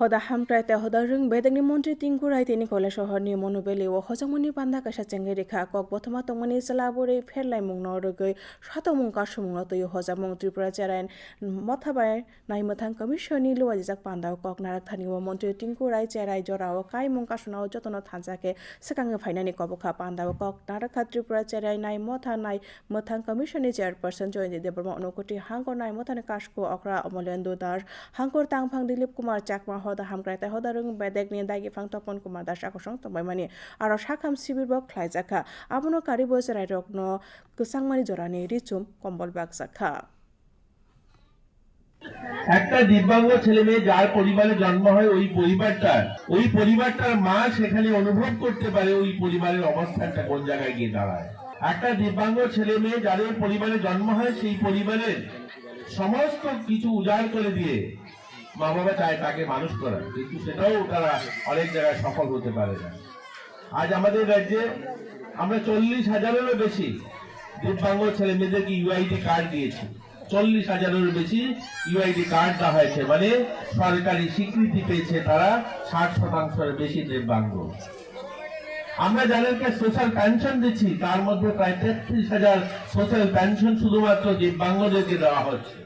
হদা হামক্রাইতে হদা রং বেদেগনি মন্ত্রী তিংকুরাই তিনি কলে শহরনি মনুবেলি ও হজমনি পান্দা কাশা চেঙ্গে রেখা কক বথমা তংমনি জেলাবরে ফেরলাই মুং নরগৈ শতমুং কাসমুং তৈ হজামুং ত্রিপুরা চেরাইন মথাবাই নাইমথাং কমিশননি লুয়াজিজাক পান্দাও কক নারাক থানিও মন্ত্রী তিংকুরাই চেরাই জরাও কাইমুং কাসনাও যতন থানজাকে সেকাঙ্গে ফাইনানি কবখা পান্দাও কক নারাখা ত্রিপুরা চেরাই নাই মথা নাই মথাং কমিশননি চেয়ারপারসন জয়ন্তী দেববর্মা অনুকটি হাঙ্কর নাই মথানে কাশকো অকরা অমলেন্দু দাস হাঙ্কর তাংফাং দিলীপ কুমার চাকমা হদা হামক্রাইতে হদা রং বেদেগনি দাগি ফাং তপন কুমার দাস আকর্ষণ তবাইমানি আর সাকাম শিবির বক খ্লাইজাখা আবনো কারিব চেরাই রগ্ন গোসাংমানি জরানি রিচুম কম্বল বাগ জাখা একটা দিব্যাঙ্গ ছেলে মেয়ে যার পরিবারে জন্ম হয় ওই পরিবারটার মা সেখানে অনুভব করতে পারে ওই পরিবারের অবস্থানটা কোন জায়গায় গিয়ে দাঁড়ায়। একটা দিব্যাঙ্গ ছেলে মেয়ে যাদের পরিবারে জন্ম হয় সেই পরিবারের সমস্ত কিছু উজাড় করে দিয়ে মা বাবা চায় তাকে মানুষ করা, কিন্তু সেটাও তারা অনেক জায়গায় সফল হতে পারে না। আজ আমাদের রাজ্যে আমরা 40,000-এরও বেশি দিব্যাঙ্গ ছেলে মেয়েদেরকে ইউআইডি কার্ড দিয়েছি। 40,000-এরও বেশি ইউআইডি কার্ড দেওয়া হয়েছে, মানে সরকারি স্বীকৃতি পেয়েছে তারা 60% বেশি দিব্যাঙ্গ। আমরা যাদেরকে সোশ্যাল পেনশন দিচ্ছি তার মধ্যে প্রায় 33,000 সোশ্যাল পেনশন শুধুমাত্র দিব্যাঙ্গদেরকে দেওয়া হচ্ছে।